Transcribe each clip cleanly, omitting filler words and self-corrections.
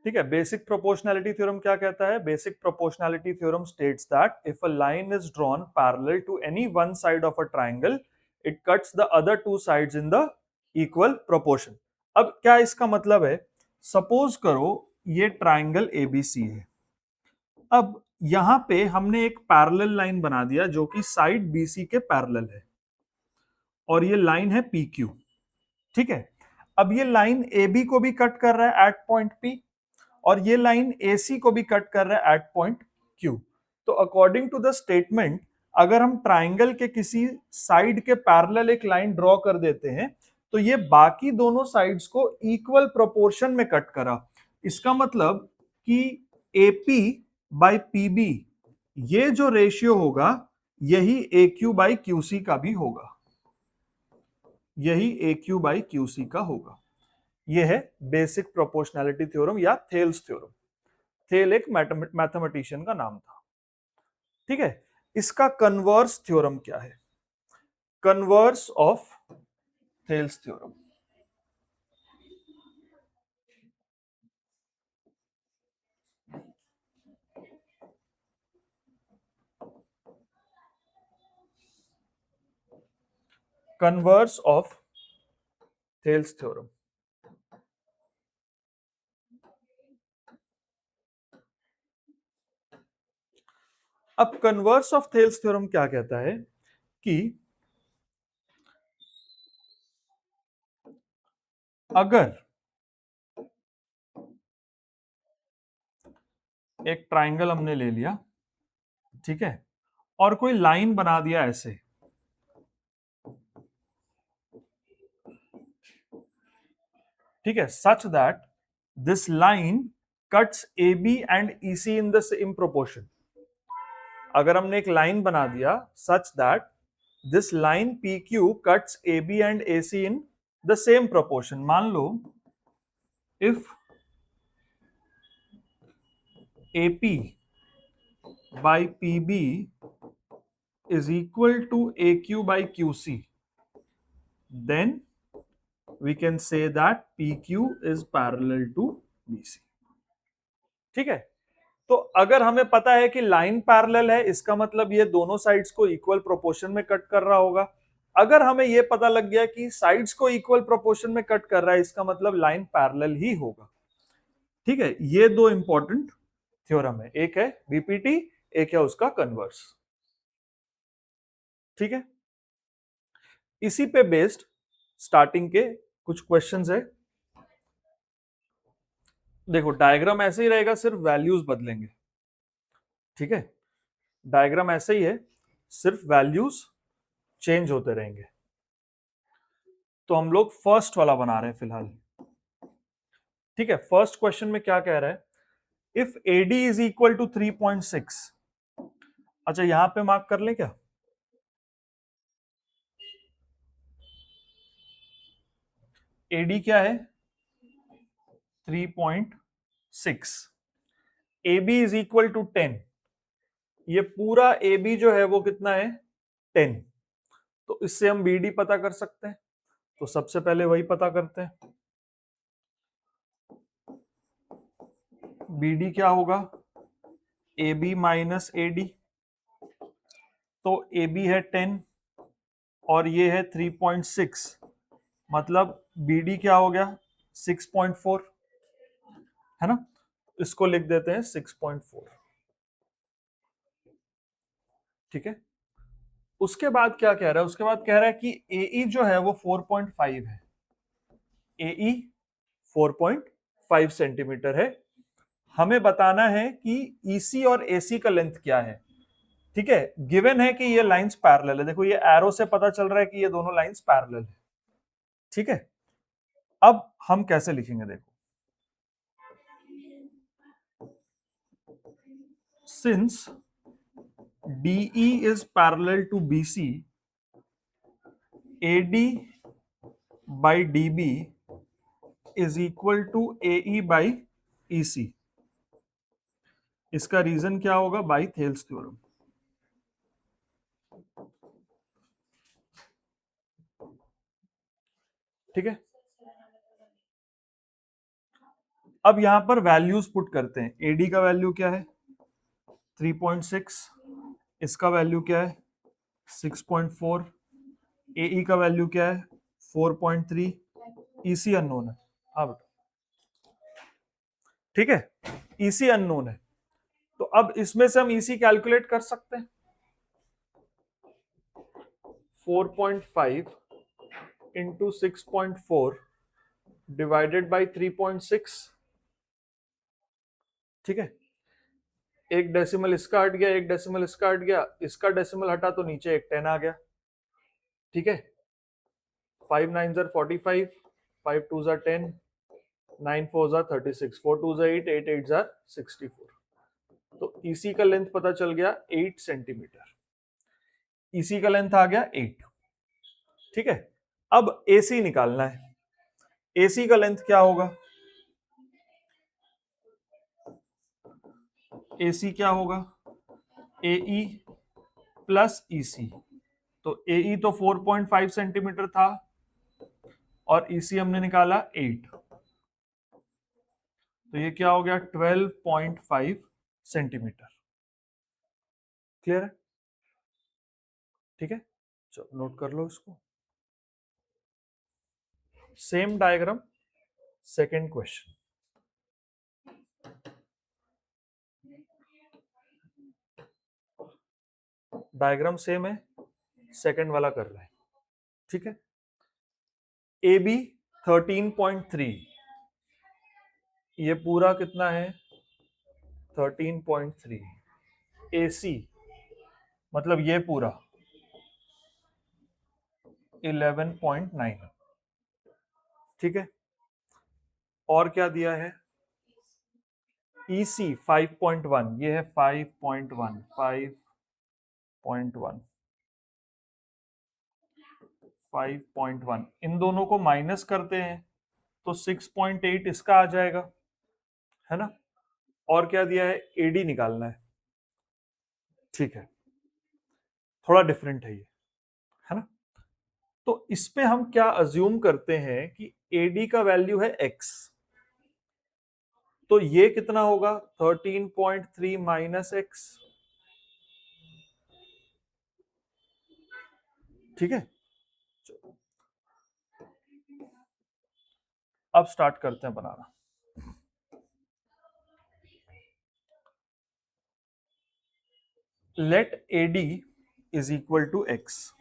ठीक है, basic proportionality theorem क्या कहता है? Basic proportionality theorem states that if a line is drawn parallel to any one side of a triangle, it cuts the other two sides in the equal proportion. अब क्या इसका मतलब है? Suppose करो ये ट्राइंगल एबीसी है। अब यहां पे हमने एक पैरेलल लाइन बना दिया जो कि साइड बीसी के पैरेलल है, और ये लाइन है पी क्यू। ठीक है, अब ये लाइन ए बी को भी कट कर रहा है एट पॉइंट पी, और ये लाइन ए सी को भी कट कर रहा है एट पॉइंट क्यू। तो अकॉर्डिंग टू द स्टेटमेंट, अगर हम ट्राइंगल के किसी साइड के पैरेलल एक लाइन ड्रॉ कर देते हैं तो ये बाकी दोनों साइड्स को इक्वल प्रोपोर्शन में कट करा। इसका मतलब कि एपी बाई पीबी ये जो रेशियो होगा यही ए क्यू बाई क्यूसी का भी होगा, यही ए क्यू बाई क्यूसी का होगा। यह है बेसिक प्रोपोर्शनैलिटी थ्योरम या थेल्स थ्योरम। थेल एक मैथमेटिशियन का नाम था। ठीक है, इसका कन्वर्स थ्योरम क्या है? Converse of Thales theorem. Converse of Thales theorem. अब कन्वर्स ऑफ थेल्स थ्योरम क्या कहता है कि अगर एक ट्राइंगल हमने ले लिया, ठीक है, और कोई लाइन बना दिया ऐसे, ठीक है, such that this line cuts A B and E C in the same proportion. अगर हमने एक लाइन बना दिया such that this line P Q cuts A B and A C in the same proportion. मान लो if AP by PB is equal to AQ by QC, then we can say that PQ is parallel to BC। ठीक है, तो अगर हमें पता है कि लाइन पैरेलल है, इसका मतलब ये दोनों साइड्स को इक्वल प्रोपोर्शन में कट कर रहा होगा। अगर हमें ये पता लग गया कि साइड्स को इक्वल प्रोपोर्शन में कट कर रहा है, इसका मतलब लाइन पैरेलल ही होगा। ठीक है, ये दो इंपॉर्टेंट थ्योरम है, एक है बीपीटी, एक है उसका कन्वर्स। ठीक है, इसी पे बेस्ड स्टार्टिंग के कुछ क्वेश्चंस है। देखो डायग्राम ऐसे ही रहेगा, सिर्फ वैल्यूज बदलेंगे। ठीक है, डायग्राम ऐसे ही है, सिर्फ वैल्यूज चेंज होते रहेंगे। तो हम लोग फर्स्ट वाला बना रहे हैं फिलहाल। ठीक है, फर्स्ट क्वेश्चन में क्या कह रहा है? If AD is equal to 3.6। अच्छा यहां पे मार्क कर लें क्या? एडी क्या है? 3.6। A B is equal to 10। ये पूरा ए बी जो है वो कितना है? 10। तो इससे हम बी डी पता कर सकते हैं, तो सबसे पहले वही पता करते हैं। बी डी क्या होगा? A B minus A D. तो ए बी है 10 और ये है 3.6, मतलब बी डी क्या हो गया? 6.4, है ना? इसको लिख देते हैं 6.4। ठीक है, उसके बाद क्या कह रहा है? उसके बाद कह रहा है कि ए जो है वो 4.5 है। ए 4.5 सेंटीमीटर है। हमें बताना है कि ईसी और एसी का लेंथ क्या है। ठीक है, गिवन है कि ये लाइंस पैरेलल है। देखो ये एरो से पता चल रहा है कि ये दोनों लाइंस पैरेलल है। ठीक है, अब हम कैसे लिखेंगे? देखो, since DE is parallel to BC, AD by DB is equal to AE by EC। इसका रीजन क्या होगा? By Thales theorem. ठीक है, अब यहां पर वैल्यूज पुट करते हैं। एडी का वैल्यू क्या है 3.6, इसका वैल्यू क्या है 6.4, एई का वैल्यू क्या है 4.3, ईसी अननोन है। हाँ बेटा ठीक है, ईसी अननोन है। तो अब इसमें से हम ईसी कैलकुलेट कर सकते हैं। 4.5 इंटू 6.4 डिवाइडेड बाई 3.6। ठीक है, एक डेसिमल इसका हट गया, एक डेसिमल इसका हट गया, इसका डेसिमल हटा तो नीचे एक 10 आ गया। ठीक है, 5 9 jar 45, 5 2 jar 10, 9 4 jar 36, 4 2 jar 8, 8 8 jar 64। तो ईसी का लेंथ पता चल गया 8 सेंटीमीटर। ईसी का लेंथ आ गया 8। ठीक है, अब एसी निकालना है। एसी का लेंथ क्या होगा, एसी क्या होगा एई प्लस ईसी। तो एई तो 4.5 सेंटीमीटर था और ईसी हमने निकाला 8, तो ये क्या हो गया 12.5 सेंटीमीटर। क्लियर है? ठीक है, चलो नोट कर लो इसको। Same diagram, second question. Diagram same है, सेकेंड वाला कर रहे हैं। ठीक है, ए बी 13.3, ये पूरा कितना है 13.3, ए सी मतलब ये पूरा 11.9। ठीक है, और क्या दिया है EC 5.1, ये है 5.1, 5.1, 5.1। इन दोनों को माइनस करते हैं तो 6.8 इसका आ जाएगा, है ना। और क्या दिया है एडी निकालना है। ठीक है, थोड़ा डिफरेंट है ये, है ना। तो इस पे हम क्या अज्यूम करते हैं कि एडी का वैल्यू है x, तो ये कितना होगा 13.3 माइनस एक्स। ठीक है, अब स्टार्ट करते हैं बनाना। Let AD is equal to x,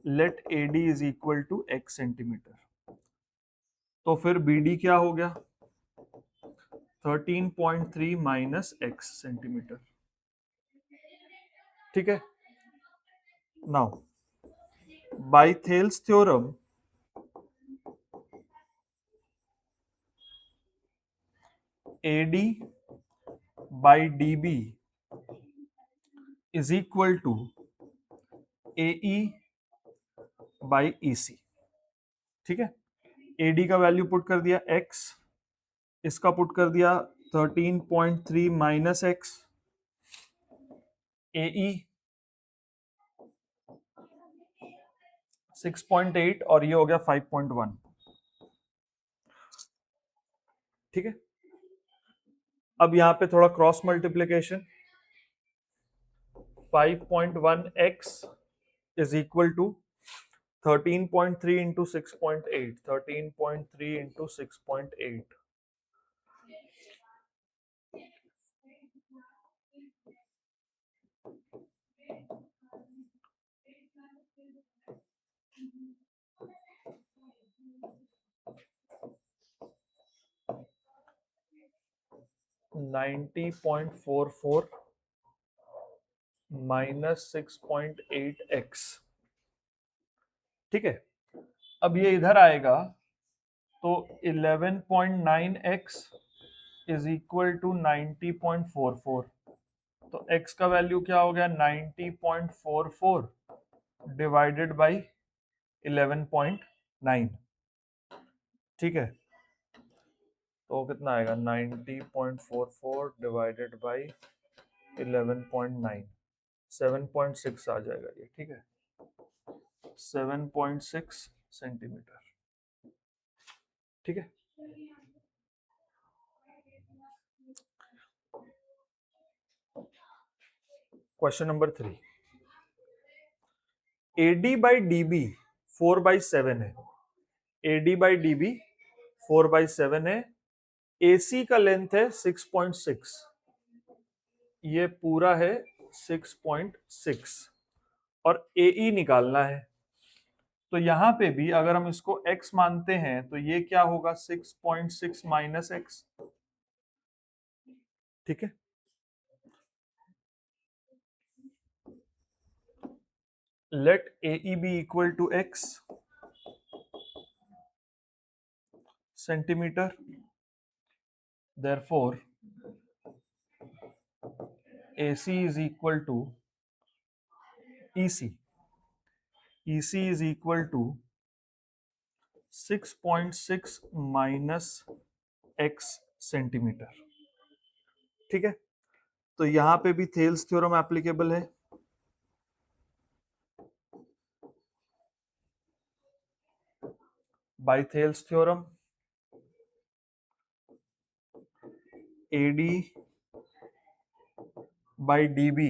let AD is equal to x centimetre. तो फिर BD क्या हो गया 13.3 माइनस x सेंटीमीटर। ठीक है, now by Thales theorem AD by DB is equal to AE by EC। ठीक है, AD का वैल्यू पुट कर दिया x, इसका पुट कर दिया 13.3 माइनस एक्स, AE 6.8 और ये हो गया 5.1। ठीक है, अब यहां पे थोड़ा cross multiplication, 5.1x is equal to 13.3 into 6.8, 13.3 into 6.8, $90.44 minus 6.8x। ठीक है, अब ये इधर आएगा तो 11.9x इज इक्वल टू 90.44। तो x का वैल्यू क्या हो गया 90.44 डिवाइडेड बाई 11.9। ठीक है, तो कितना आएगा 90.44 डिवाइडेड बाई 11.9, 7.6 आ जाएगा ये। ठीक है, 7.6 सेंटीमीटर। ठीक है, question number 3, AD by DB 4/7 है, AD बाई DB 4/7 है, AC का लेंथ है 6.6, ये पूरा है 6.6 और AE निकालना है। तो यहां पे भी अगर हम इसको x मानते हैं तो ये क्या होगा 6.6 माइनस x, ठीक है। Let AE be equal to x centimetre, therefore AC is equal to EC, EC is equal to 6.6 minus x centimetre, ठीक है। तो यहां पे भी थेल्स थ्योरम एप्लीकेबल है। By Thales theorem AD by DB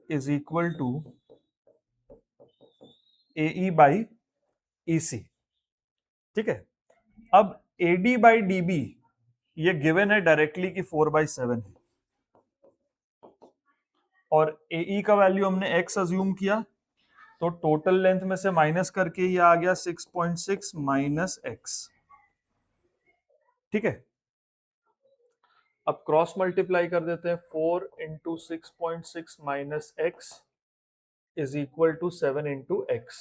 is equal to AE by EC, ठीक है। अब AD बाई DB ये गिवन है डायरेक्टली कि 4/7 है और AE का वैल्यू हमने x अज्यूम किया, तो टोटल लेंथ में से माइनस करके ये आ गया 6.6 माइनस x, ठीक है। अब क्रॉस मल्टीप्लाई कर देते हैं, 4 into 6.6 minus x is equal to 7 into x,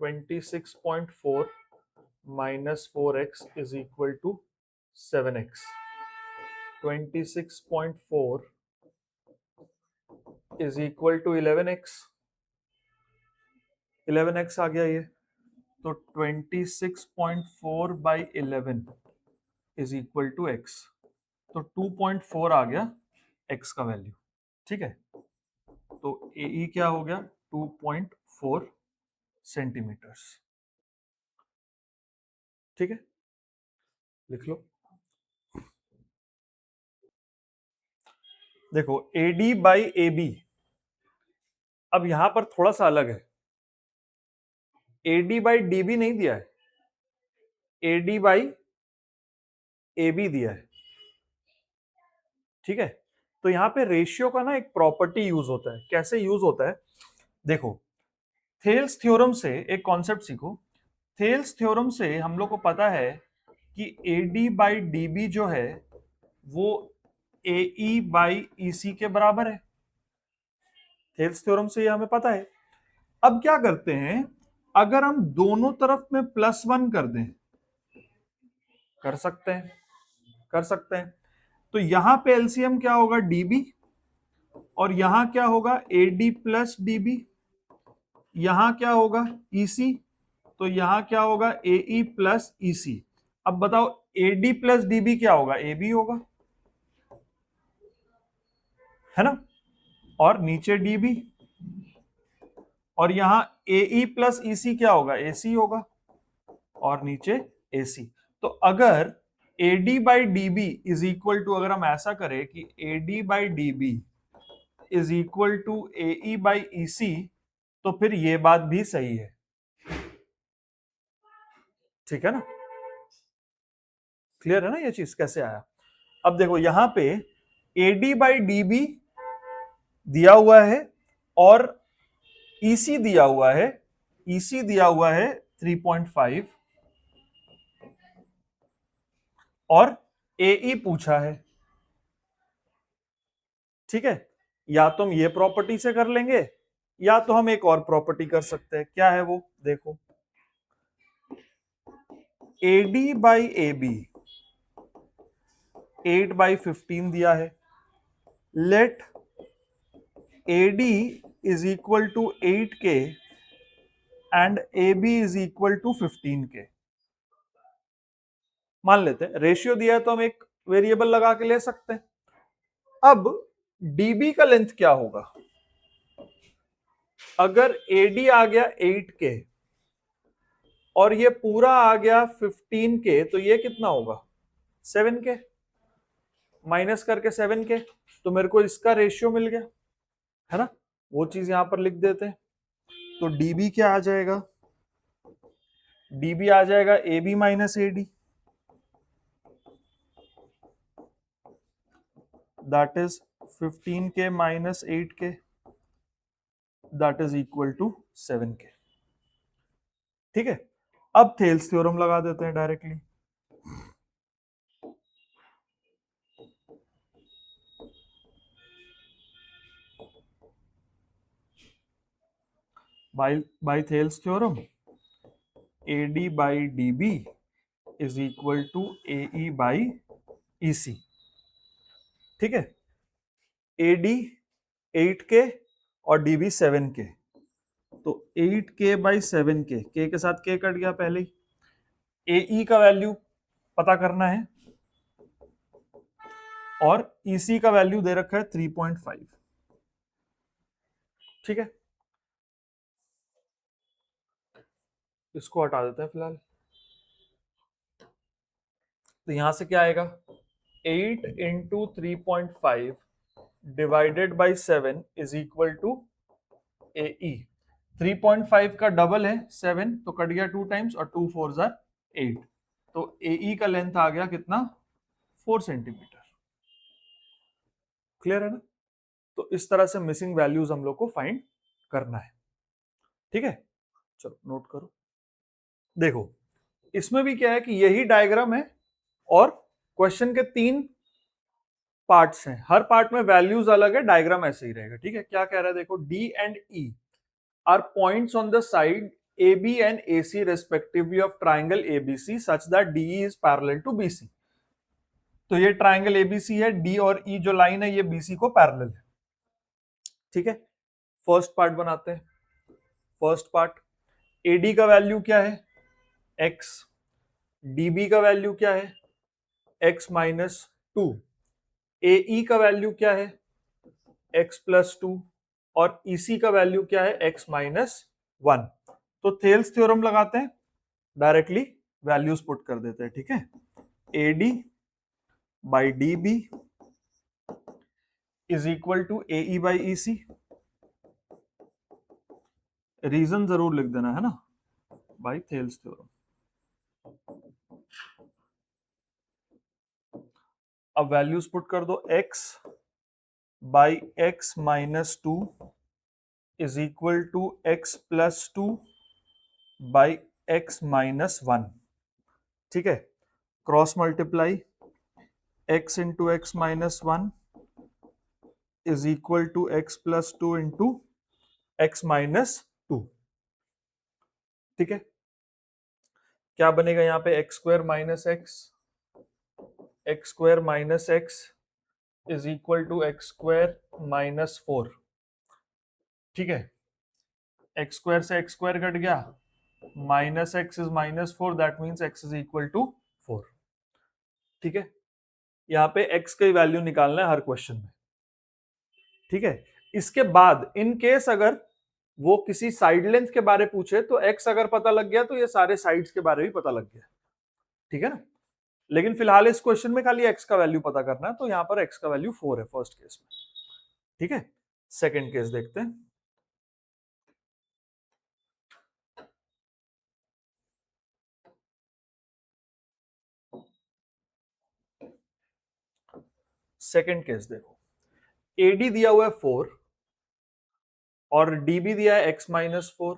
26.4 minus 4x is equal to 7x, 26.4 is equal to 11x, 11x आ गया ये, तो 26.4 by 11 is equal to x, तो 2.4 आ गया x का वैल्यू, ठीक है। तो AE क्या हो गया 2.4 सेंटीमीटर्स, ठीक है, लिख लो। देखो AD बाई AB, अब यहां पर थोड़ा सा अलग है, AD बाई DB नहीं दिया है, AD बाई AB दिया है, ठीक है। तो यहां पे रेशियो का ना एक प्रॉपर्टी यूज होता है, कैसे यूज होता है देखो, थेल्स थ्योरम से एक कॉन्सेप्ट सीखो। थेल्स थ्योरम से हम लोग को पता है कि AD बाई DB जो है वो AE बाई EC के बराबर है, थेल्स थ्योरम से ये हमें पता है। अब क्या करते हैं, अगर हम दोनों तरफ में +1 कर दें, कर सकते हैं, कर सकते हैं, तो यहां पे एलसीएम क्या होगा DB, और यहां क्या होगा AD प्लस DB, यहां क्या होगा EC, तो यहां क्या होगा AE प्लस EC। अब बताओ AD प्लस DB क्या होगा, AB होगा, है ना, और नीचे DB, और यहां AE प्लस EC क्या होगा, AC होगा, और नीचे AC। तो अगर AD by DB is equal to, अगर हम ऐसा करें कि AD by DB is equal to AE by EC, तो फिर ये बात भी सही है, ठीक है ना, क्लियर है ना ये चीज कैसे आया। अब देखो यहां पे AD बाई DB दिया हुआ है और EC दिया हुआ है, EC दिया हुआ है 3.5 और AE पूछा है, ठीक है। या तो हम ये प्रॉपर्टी से कर लेंगे या तो हम एक और प्रॉपर्टी कर सकते हैं, क्या है वो देखो, AD बाई AB 8/15 दिया है, let AD is equal to 8K and AB is equal to 15K, मान लेते हैं रेशियो दिया है तो हम एक वेरिएबल लगा के ले सकते हैं। अब DB का लेंथ क्या होगा, अगर AD आ गया 8K और ये पूरा आ गया 15K, तो ये कितना होगा 7k, माइनस करके 7k, तो मेरे को इसका रेशियो मिल गया, है ना। वो चीज यहां पर लिख देते हैं। तो dB क्या आ जाएगा, dB आ जाएगा AB minus AD, that is 15k minus 8k, that is equal to 7k। ठीक है, अब थेल्स थ्योरम लगा देते हैं directly. by Thales theorem, AD by DB is equal to AE by EC। ठीक है, AD 8k और DB 7k, तो 8k बाई 7k, k के साथ k कट गया पहले ही। AE का वैल्यू पता करना है और EC का वैल्यू दे रखा है 3.5। ठीक है, इसको हटा देते हैं फिलहाल। तो यहां से क्या आएगा, 8 into 3.5 divided by 7 is equal to AE। 3.5 का डबल है 7, तो कट गया 2 टाइम्स और 2 4 जार 8, तो AE का लेंथ आ गया कितना, 4 सेंटीमीटर। क्लियर है ना। तो इस तरह से मिसिंग वैल्यूज हम लोग को फाइंड करना है। ठीक है, चलो नोट करो। देखो, इसमें भी क्या है कि यही डायग्राम है और क्वेश्चन के 3 पार्ट्स हैं, हर पार्ट में वैल्यूज अलग है, डायग्राम ऐसे ही रहेगा। ठीक है, क्या कह रहा है देखो, D and E are points on the side AB and AC respectively of triangle ABC such that DE is parallel to BC। तो ये ट्राइंगल ABC है, D और E जो लाइन है ये BC को पैरेलल है। ठीक है, फर्स्ट पार्ट बनाते हैं। फर्स्ट पार्ट, AD का वैल्यू क्या है, x, DB का वैल्यू क्या है, x माइनस 2, AE का वैल्यू क्या है, x प्लस 2, और EC का वैल्यू क्या है, x माइनस 1। तो थेल्स थ्योरम लगाते हैं, डायरेक्टली वैल्यूज पुट कर देते हैं। ठीक है, AD by DB is equal to AE by EC। Reason जरूर लिख देना है ना, बाई थेल्स थ्योरम। अब वैल्यूज पुट कर दो, x by x minus 2 is equal to x plus 2 by x minus 1। ठीक है, cross multiply, x into x minus 1 is equal to x plus 2 into x minus 2। ठीक है, क्या बनेगा यहाँ पे, x square minus x square minus x is equal to x square minus 4। ठीक है, एक्स स्क्वायर से एक्स स्क्वायर कट गया, minus x is minus 4, that means x is equal to 4। ठीक है, यहाँ पे एक्स की वैल्यू निकालना है हर क्वेश्चन में। ठीक है, इसके बाद इन केस अगर वो किसी साइड लेंथ के बारे पूछे तो एक्स अगर पता लग गया तो ये सारे साइड्स के बारे भी पता लग गया। ठीक है ना, लेकिन फिलहाल इस क्वेश्चन में खाली एक्स का वैल्यू पता करना है, तो यहां पर एक्स का वैल्यू 4 है फर्स्ट केस में। ठीक है, सेकेंड केस देखते हैं। सेकेंड केस देखो, AD दिया हुआ है 4 और DB दिया है x माइनस 4,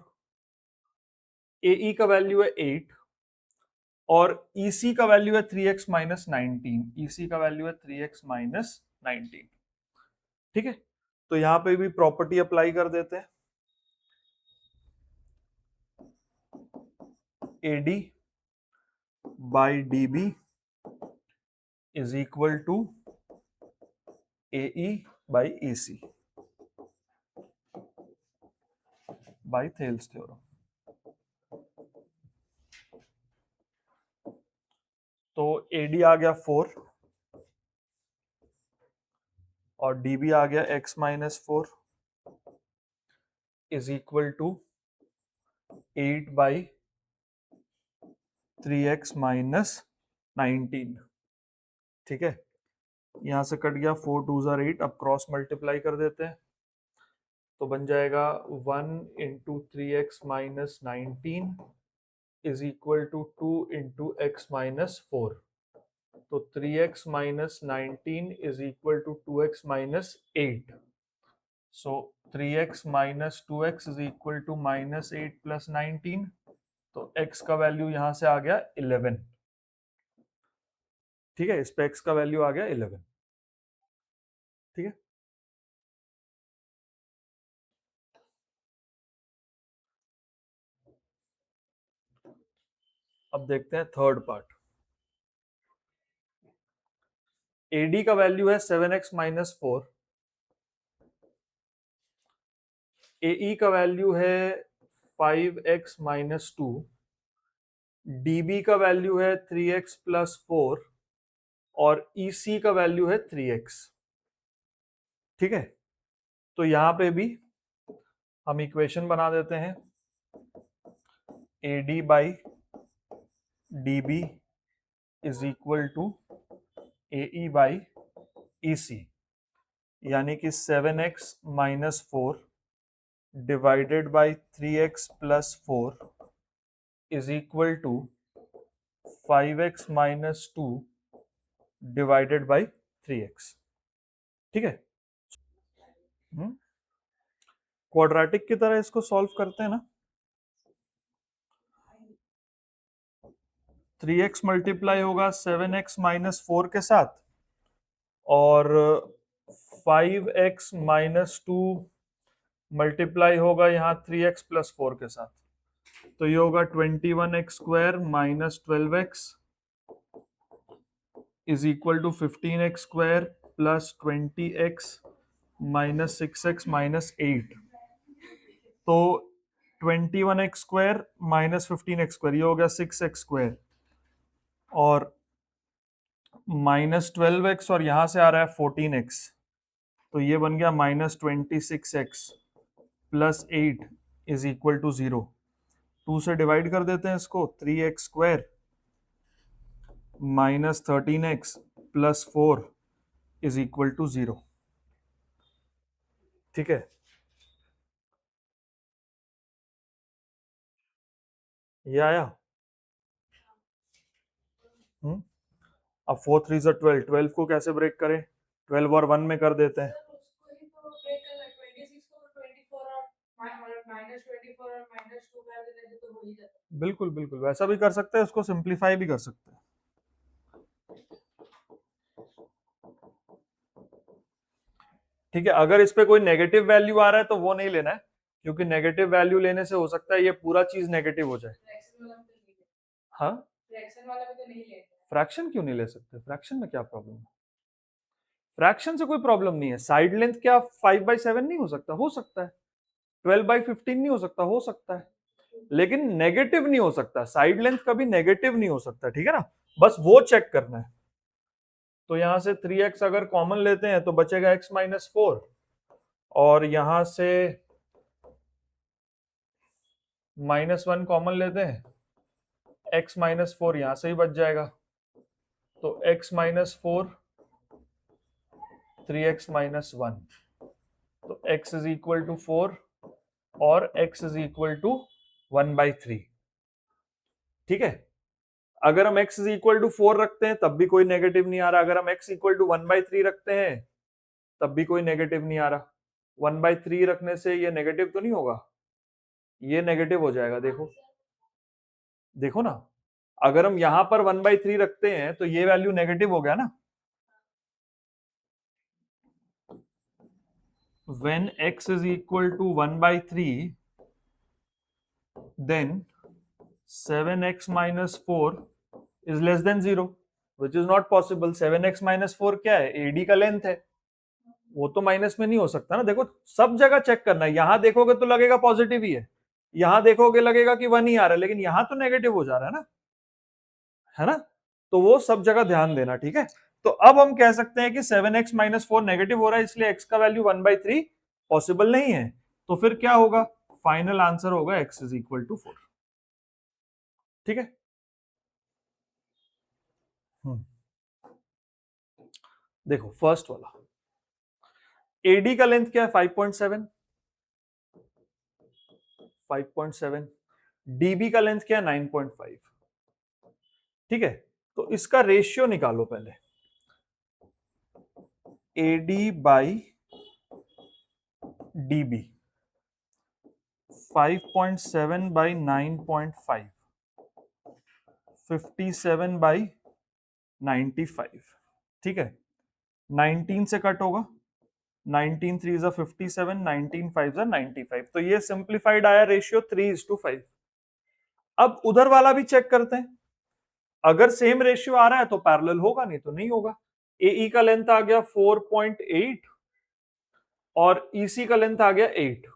AE का वैल्यू है 8 और EC का वैल्यू है 3x माइनस 19। EC का वैल्यू है 3x माइनस 19। ठीक है, तो यहां पे भी प्रॉपर्टी अप्लाई कर देते हैं। AD by DB is equal to AE by EC by Thales theorem. तो AD आ गया 4 और DB आ गया x minus 4 is equal to 8 by 3x minus 19। ठीक है, यहां से कट गया, 4 2 जार 8, अब क्रॉस मल्टीप्लाई कर देते हैं तो बन जाएगा 1 into 3x minus 19 is equal to 2 into x minus 4। तो 3x minus 19 is equal to 2x minus 8। So 3x minus 2x is equal to minus 8 plus 19। तो x का वैल्यू यहां से आ गया 11। ठीक है, इस पे x का वैल्यू आ गया 11। ठीक है, अब देखते हैं थर्ड पार्ट। AD का वैल्यू है 7x माइनस 4, AE का वैल्यू है 5x माइनस 2, DB का वैल्यू है 3x प्लस 4 और EC का वैल्यू है 3x। ठीक है, तो यहां पे भी हम इक्वेशन बना देते हैं, AD by DB is equal to AE by EC, यानी कि 7x minus 4 divided by 3x plus 4 is equal to 5x minus 2 divided by 3x। ठीक है, क्वाड्रेटिक की तरह इसको सॉल्व करते हैं ना। 3x मल्टीप्लाई होगा 7x माइनस 4 के साथ और 5x माइनस 2 मल्टीप्लाई होगा यहाँ 3x प्लस 4 के साथ। तो ये होगा 21x square minus 12x is equal to 15x square plus 20x minus 6x minus 8। तो 21x square minus 15x square ये हो गया 6x स्क्वायर और माइनस 12x और यहां से आ रहा है 14x, तो ये बन गया minus 26x plus 8 is equal to 0। 2 से डिवाइड कर देते हैं इसको, 3x square minus 13x plus 4 is equal to 0। ठीक है, ये आया। अब 4 3 ज़ा 12, 12 को कैसे ब्रेक करें? 12 और 1 में कर देते हैं। बिल्कुल बिल्कुल वैसा भी कर सकते हैं, उसको सिंप्लीफाई भी कर सकते हैं। ठीक है, अगर इस पे कोई नेगेटिव वैल्यू आ रहा है तो वो नहीं लेना है, क्योंकि नेगेटिव वैल्यू लेने से हो सकता है ये पूरा चीज नेगेटिव हो जाए। हाँ, फ्रैक्शन क्यों नहीं ले सकते? फ्रैक्शन में क्या प्रॉब्लम है? फ्रैक्शन से कोई प्रॉब्लम नहीं है। साइड लेंथ क्या 5/7 नहीं हो सकता? हो सकता है। 12/15 नहीं हो सकता? हो सकता है, लेकिन नेगेटिव नहीं हो सकता। साइड लेंथ कभी नेगेटिव नहीं हो सकता। ठीक है ना, बस वो चेक करना है। तो यहां से 3x अगर कॉमन लेते हैं तो बचेगा x माइनस 4 और यहां से -1 कॉमन लेते हैं, x माइनस 4 यहां से ही बच जाएगा। तो x माइनस 4 3x माइनस 1, तो x इज इक्वल टू 4 और x इज इक्वल टू 1/3। ठीक है, अगर हम x इज इक्वल टू 4 रखते हैं तब भी कोई नेगेटिव नहीं आ रहा। अगर हम x इक्वल टू 1/3 रखते हैं तब भी कोई नेगेटिव नहीं आ रहा। 1/3 रखने से ये नेगेटिव तो नहीं होगा? ये नेगेटिव हो जाएगा। देखो देखो ना, अगर हम यहां पर 1/3 रखते हैं तो ये वैल्यू नेगेटिव हो गया ना। When x is equal to 1/3, then 7x minus 4 is less than 0, which is not possible. 7x minus 4 क्या है? AD का लेंथ है, वो तो माइनस में नहीं हो सकता ना। देखो सब जगह चेक करना है, यहां देखोगे तो लगेगा पॉजिटिव ही है, यहां देखोगे लगेगा कि 1 ही आ रहा है, लेकिन यहां तो नेगेटिव हो जा रहा है ना, है ना। तो वो सब जगह ध्यान देना। ठीक है, तो अब हम कह सकते हैं कि 7x माइनस 4 नेगेटिव हो रहा है, इसलिए x का वैल्यू 1/3 पॉसिबल नहीं है। तो फिर क्या होगा? फाइनल आंसर होगा x इज इक्वल टू 4। ठीक है। देखो फर्स्ट वाला, एडी का लेंथ क्या है 5.7, 5.7, डीबी का लेंथ क्या है 9.5। ठीक है, तो इसका रेशियो निकालो पहले, AD by DB, 5.7 by 9.5, 57 by 95। ठीक है, 19 से कट होगा, 19 3 is 57, 19 5 is 95, तो ये सिंप्लीफाइड आया रेशियो 3:5। अब उधर वाला भी चेक करते हैं, अगर सेम रेशियो आ रहा है तो पैरेलल होगा, नहीं तो नहीं होगा। एई का लेंथ आ गया 4.8 और ईसी का लेंथ आ गया 8।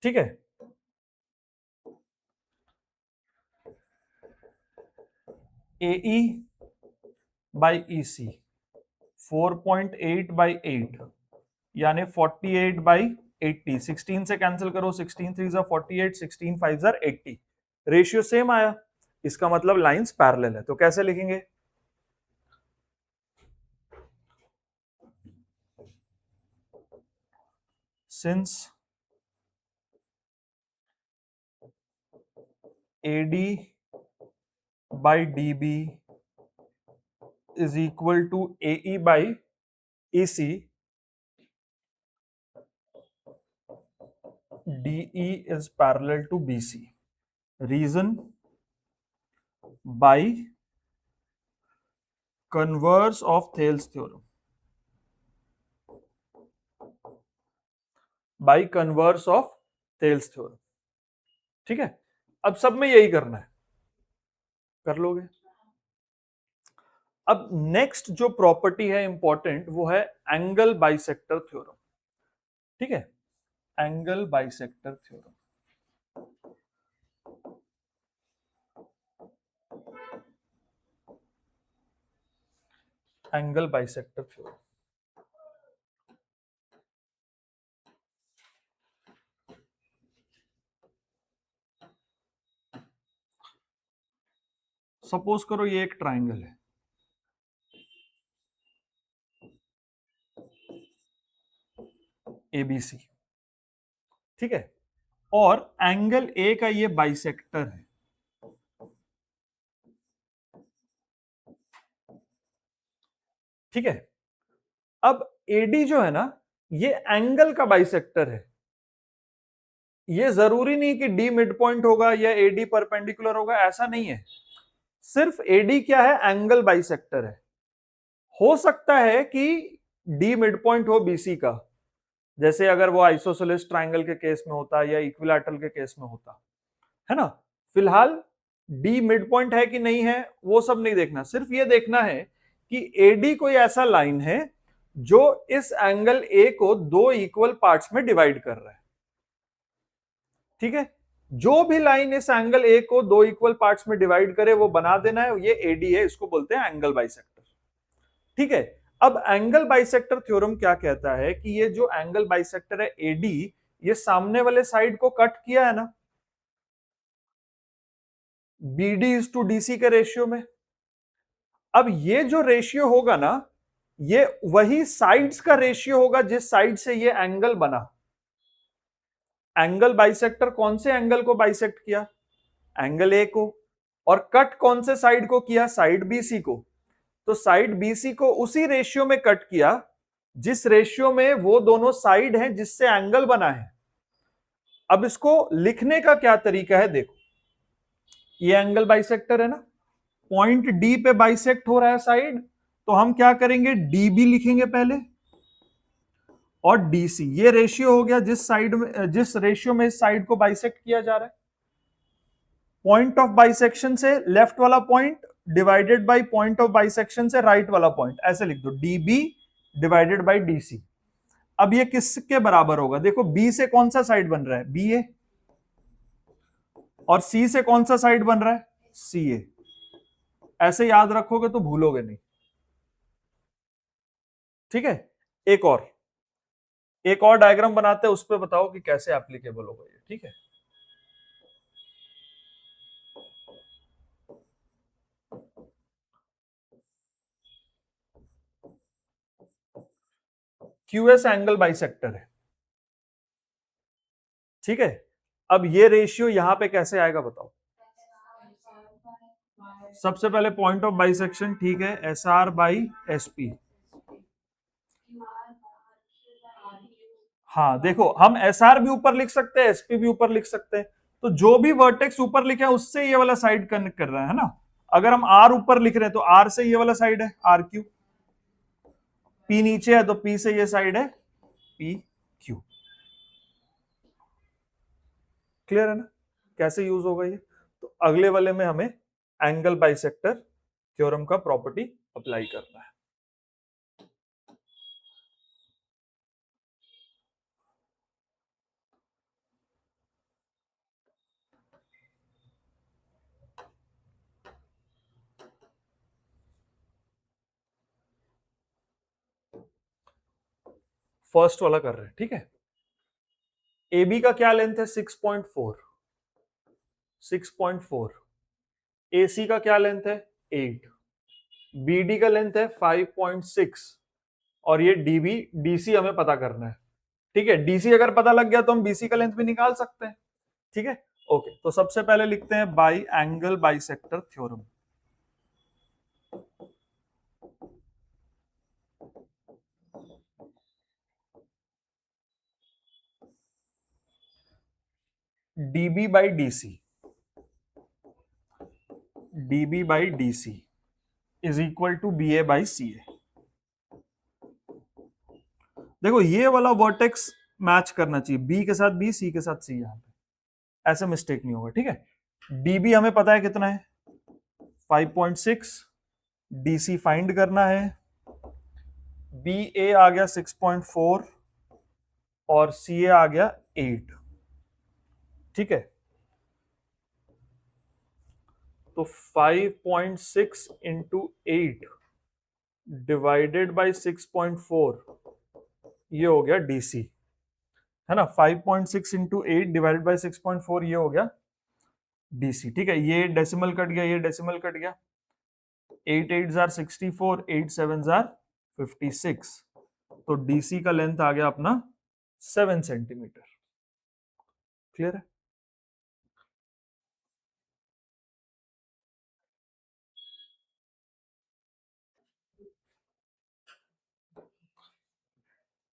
ठीक है, एई बाई ईसी 4.8 बाई 8 यानी 48 बाई 80। 16 से कैंसिल करो, 16 3 जा 48, 16 5 जा 80। रेशियो सेम आया, इसका मतलब लाइंस पैरेलल है। तो कैसे लिखेंगे, since AD by DB is equal to AE by EC, DE is parallel to BC. Reason, by converse of Thales theorem. By converse of Thales theorem. ठीक है, अब सब में यही करना है, कर लोगे। अब नेक्स्ट जो प्रॉपर्टी है इंपॉर्टेंट, वो है एंगल बाइसेक्टर थ्योरम। ठीक है, angle bisector theorem. Angle bisector theorem, suppose करो ये एक ट्राइंगल है, एबीसी। ठीक है, और एंगल ए का ये बाइसेक्टर है। ठीक है, अब एडी जो है ना, ये एंगल का बाइसेक्टर है। ये जरूरी नहीं कि डी मिड पॉइंट होगा या एडी परपेंडिकुलर होगा, ऐसा नहीं है। सिर्फ एडी क्या है, एंगल बाइसेक्टर है। हो सकता है कि डी मिड पॉइंट हो बीसी का, जैसे अगर वो आइसोसेलेस ट्राइंगल के केस में होता या इक्विलैटरल के केस में होता है ना। फिलहाल डी मिड पॉइंट है कि नहीं है वो सब नहीं देखना, सिर्फ ये देखना है कि एडी कोई ऐसा लाइन है जो इस एंगल ए को दो इक्वल पार्ट्स में डिवाइड कर रहा है। ठीक है, जो भी लाइन इस एंगल ए को दो इक्वल पार्ट्स में डिवाइड करे वो बना देना है, ये एडी है, इसको बोलते हैं एंगल बाइसेक्टर। ठीक है, अब एंगल बाइसेक्टर थ्योरम क्या कहता है कि ये जो एंगल बाइसेक्टर है एडी, ये सामने वाले साइड को कट किया है ना, बीडी इज टू डीसी के रेशियो में। अब ये जो रेशियो होगा ना, ये वही साइड्स का रेशियो होगा जिस साइड से ये एंगल बना। एंगल बाइसेक्टर कौन से एंगल को बाइसेक्ट किया, एंगल ए को, और कट कौन से साइड को किया, साइड बीसी को। तो साइड बीसी को उसी रेशियो में कट किया जिस रेशियो में वो दोनों साइड हैं जिससे एंगल बना है। अब इसको लिखने का क्या तरीका है, देखो ये एंगल बाइसेक्टर है ना, पॉइंट डी पे बाइसेक्ट हो रहा है साइड, तो हम क्या करेंगे, डीबी लिखेंगे पहले और डीसी। ये रेशियो हो गया जिस साइड में, जिस रेशियो में इस साइड को बाइसेक्ट किया जा रहा है। पॉइंट ऑफ बाइसेक्शन से लेफ्ट वाला point divided by point of bisection से राइट वाला पॉइंट, ऐसे लिख दो, डीबी डिवाइडेड बाय डीसी। अब ये किसके बराबर होगा, देखो बी से कौन सा साइड बन रहा है, बी ए, और सी से कौन सा साइड बन रहा है, सी ए। ऐसे याद रखोगे तो भूलोगे नहीं। ठीक है, एक और डायग्राम बनाते हैं, उस पर बताओ कि कैसे एप्लीकेबल होगा ये। ठीक है, QS एंगल बाइसेक्टर है, ठीक है। अब ये रेशियो यहां पे कैसे आएगा बताओ। सबसे पहले पॉइंट ऑफ बाइसेक्शन, ठीक है, SR बाई SP। हाँ देखो, हम SR भी ऊपर लिख सकते हैं, SP भी ऊपर लिख सकते हैं, तो जो भी वर्टेक्स ऊपर लिखे हैं उससे ये वाला साइड कनेक्ट कर रहा है ना। अगर हम R ऊपर लिख रहे हैं तो R से ये वाला साइड है RQ, P नीचे है तो P से ये साइड है PQ। क्लियर है ना कैसे यूज होगा ये। तो अगले वाले में हमें एंगल बाइसेक्टर थ्योरम का प्रॉपर्टी अप्लाई करना है। फर्स्ट वाला कर रहे हैं, ठीक है। AB का क्या लेंथ है 6.4, 6.4। AC का क्या लेंथ है 8, BD का लेंथ है 5.6, और ये DB DC हमें पता करना है, ठीक है। DC अगर पता लग गया तो हम BC का लेंथ भी निकाल सकते हैं, ठीक है। ओके, तो सबसे पहले लिखते हैं by angle bisector theorem. DB by DC, DB by DC is equal to BA by CA। देखो ये वाला वर्टेक्स मैच करना चाहिए, B के साथ B, C के साथ C, यहां पे ऐसे मिस्टेक नहीं होगा, ठीक है। DB हमें पता है कितना है 5.6, DC फाइंड करना है, BA आ गया 6.4 और CA आ गया 8, ठीक है। तो 5.6 इंटू 8 डिवाइडेड बाई 6.4, ये हो गया DC, है ना। 5.6 इंटू 8 डिवाइडेड बाई 6.4, ये हो गया DC, ठीक है। ये डेसिमल कट गया, ये डेसिमल कट गया, 8 8 जार 64, 8 7 जार 56, तो DC का लेंथ आ गया अपना 7 सेंटीमीटर। क्लियर है।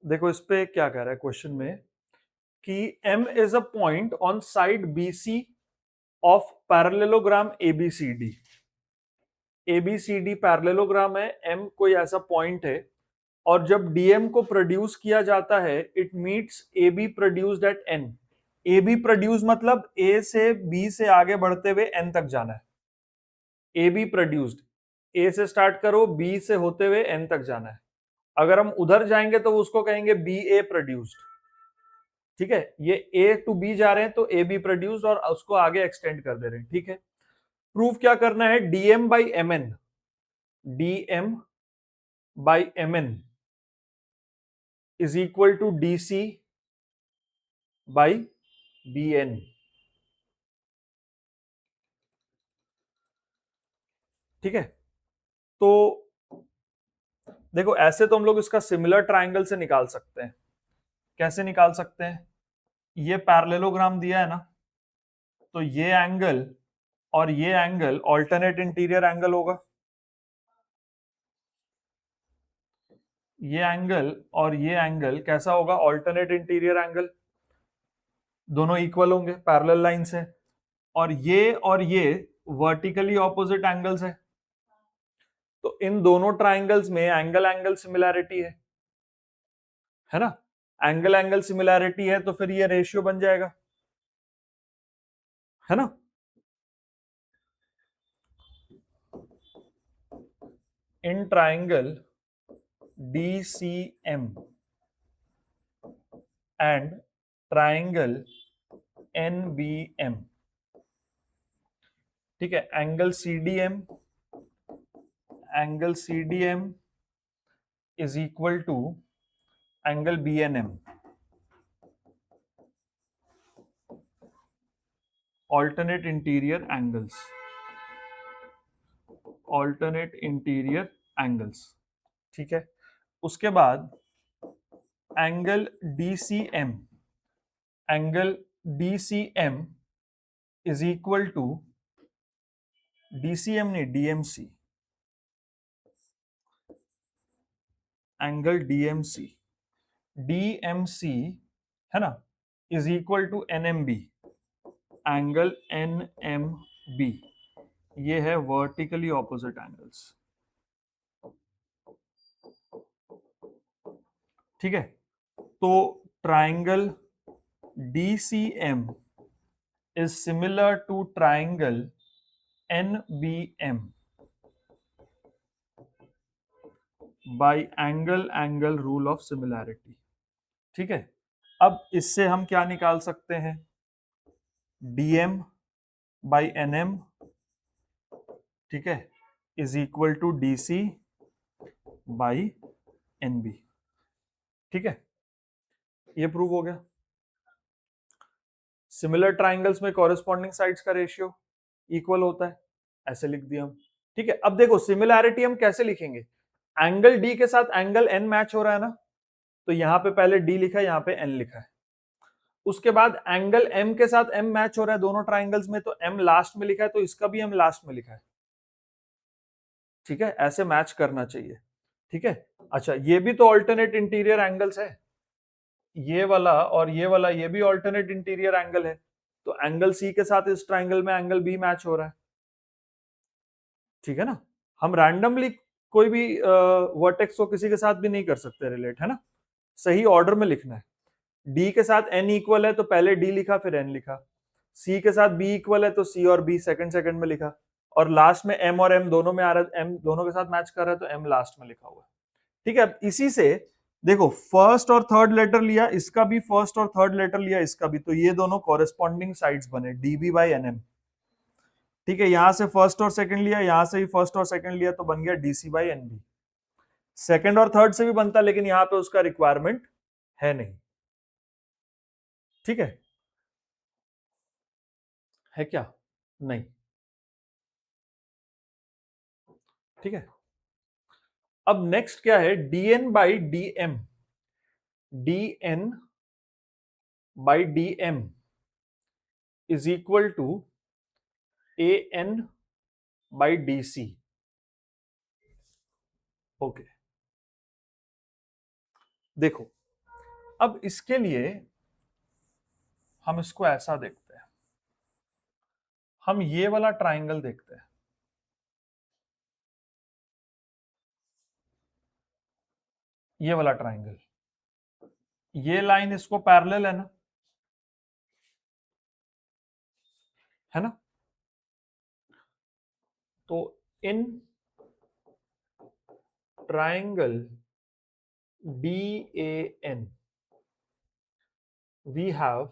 देखो इस पे क्या कह रहा है क्वेश्चन में कि M is a point on side BC of parallelogram ABCD। ABCD parallelogram है, M कोई ऐसा पॉइंट है, और जब DM को प्रोड्यूस किया जाता है it meets AB produced at N। AB produce मतलब A से B से आगे बढ़ते हुए N तक जाना है। AB प्रोड्यूस्ड, A से स्टार्ट करो, B से होते हुए N तक जाना है। अगर हम उधर जाएंगे तो उसको कहेंगे BA प्रोड्यूस्ड, ठीक है। ये A टू B जा रहे हैं तो AB प्रोड्यूस्ड, और उसको आगे एक्सटेंड कर दे रहे हैं, ठीक है। प्रूफ क्या करना है, DM by MN, DM by MN is equal to DC by BN। ठीक है, तो देखो ऐसे तो हम लोग इसका सिमिलर ट्राइंगल से निकाल सकते हैं। कैसे निकाल सकते हैं, ये पैरेललोग्राम दिया है ना, तो ये एंगल और ये एंगल ऑल्टरनेट इंटीरियर एंगल होगा। ये एंगल और ये एंगल कैसा होगा, ऑल्टरनेट इंटीरियर एंगल, दोनों इक्वल होंगे पैरेलल लाइन से। और ये वर्टिकली ऑपोजिट एंगल्स है, तो इन दोनों ट्राइंगल्स में एंगल एंगल सिमिलैरिटी है ना। एंगल एंगल सिमिलैरिटी है तो फिर ये रेशियो बन जाएगा, है ना। In triangle DCM and triangle NBM, ठीक है, angle CDM is equal to angle BNM, alternate interior angles, ठीक है। उसके बाद angle DCM is equal to DCM नहीं DMC, एंगल DMC है ना, is equal to NMB, angle NMB। ये है वर्टिकली ऑपोजिट एंगल्स, ठीक है। तो triangle DCM is similar to triangle NBM by angle rule of similarity, ठीक है। अब इससे हम क्या निकाल सकते हैं, DM by NM, ठीक है, is equal to DC by NB, ठीक है। ये प्रूव हो गया। सिमिलर ट्राइंगल्स में कॉरेस्पॉन्डिंग साइड्स का रेशियो इक्वल होता है, ऐसे लिख दिया हम, ठीक है। अब देखो सिमिलैरिटी हम कैसे लिखेंगे, एंगल D के साथ एंगल N मैच हो रहा है ना, तो यहां पे पहले D लिखा है, यहां पे N लिखा है। उसके बाद एंगल M के साथ M मैच हो रहा है दोनों ट्राइंगल्स में, तो M लास्ट में लिखा है, तो इसका भी M लास्ट में लिखा है, ठीक है। ऐसे मैच करना चाहिए, ठीक है। अच्छा, ये भी तो ऑल्टरनेट इंटीरियर एंगल्स है, ये वाला और ये वाला, ये भी ऑल्टरनेट इंटीरियर एंगल है, तो एंगल C के साथ इस ट्राइंगल में एंगल B मैच हो रहा है, ठीक है ना। हम रैंडमली कोई भी वर्टेक्स को किसी के साथ भी नहीं कर सकते रिलेट, है ना, सही ऑर्डर में लिखना है। D के साथ N इक्वल है तो पहले D लिखा फिर N लिखा, C के साथ B इक्वल है तो C और B सेकंड में लिखा, और लास्ट में M और M दोनों में आ रहा है, M दोनों के साथ मैच कर रहा है तो M लास्ट में लिखा हुआ है, ठीक है। अब इसी से देखो फर्स्ट और थर्ड लेटर लिया, इसका भी फर्स्ट और थर्ड लेटर लिया, इसका भी, तो ये दोनों कॉरेस्पॉन्डिंग साइड्स बने DB by NM, ठीक है। यहां से फर्स्ट और सेकंड लिया, यहां से भी फर्स्ट और सेकंड लिया, तो बन गया DC by NB। सेकंड और थर्ड से भी बनता, लेकिन यहां पे उसका रिक्वायरमेंट है नहीं, ठीक है क्या, नहीं, ठीक है। अब नेक्स्ट क्या है, DN by DM, DN by DM is equal to AN by DC, okay. देखो अब इसके लिए हम इसको ऐसा देखते हैं, हम ये वाला ट्राइंगल देखते हैं, ये वाला ट्राइंगल, ये लाइन इसको पैरेलल है ना, तो in triangle DAN we have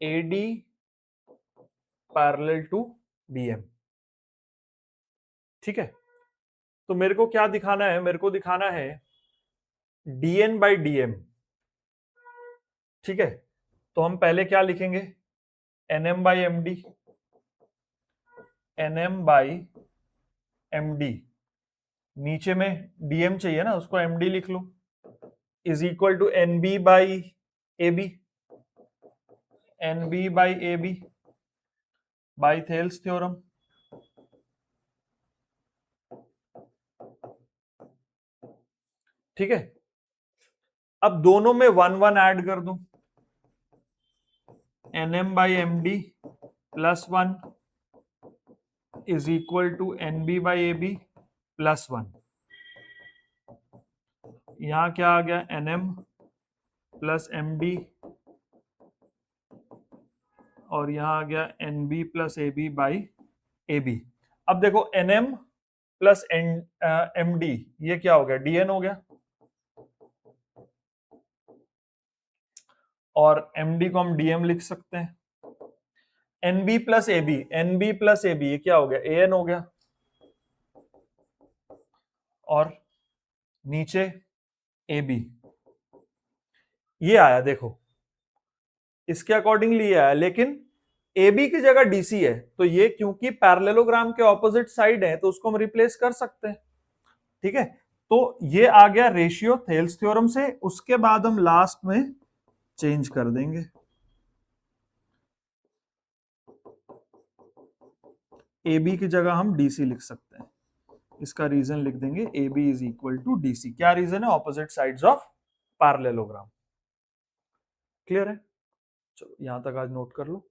AD parallel to BM, ठीक है। तो मेरे को क्या दिखाना है, मेरे को दिखाना है DN by DM, ठीक है। तो हम पहले क्या लिखेंगे, NM by MD, NM by MD, नीचे में DM चाहिए ना, उसको MD लिख लो, is equal to NB by AB, NB by AB by Thales theorem, ठीक है। अब दोनों में 1 1 ऐड कर दूं, NM by MD plus 1 is equal to NB by AB plus 1, यहां क्या आ गया, NM प्लस MD, और यहां आ गया NB plus AB by AB। अब देखो NM प्लस MD, ये क्या हो गया, DN हो गया, और MD को हम DM लिख सकते हैं। NB प्लस AB, ये क्या हो गया, AN हो गया, और नीचे AB, ये आया, देखो इसके अकॉर्डिंगली ये आया, लेकिन AB की जगह DC है, तो ये क्योंकि पैरेललोग्राम के ऑपोजिट साइड है तो उसको हम रिप्लेस कर सकते हैं, ठीक है। तो ये आ गया रेशियो थेल्स थ्योरम से। उसके बाद हम लास्ट में चेंज कर देंगे, ए बी की जगह हम डीसी लिख सकते हैं। इसका रीजन लिख देंगे A B is equal to DC. क्या रीजन है? Opposite sides of parallelogram. Clear है? चलो यहां तक आज नोट कर लो।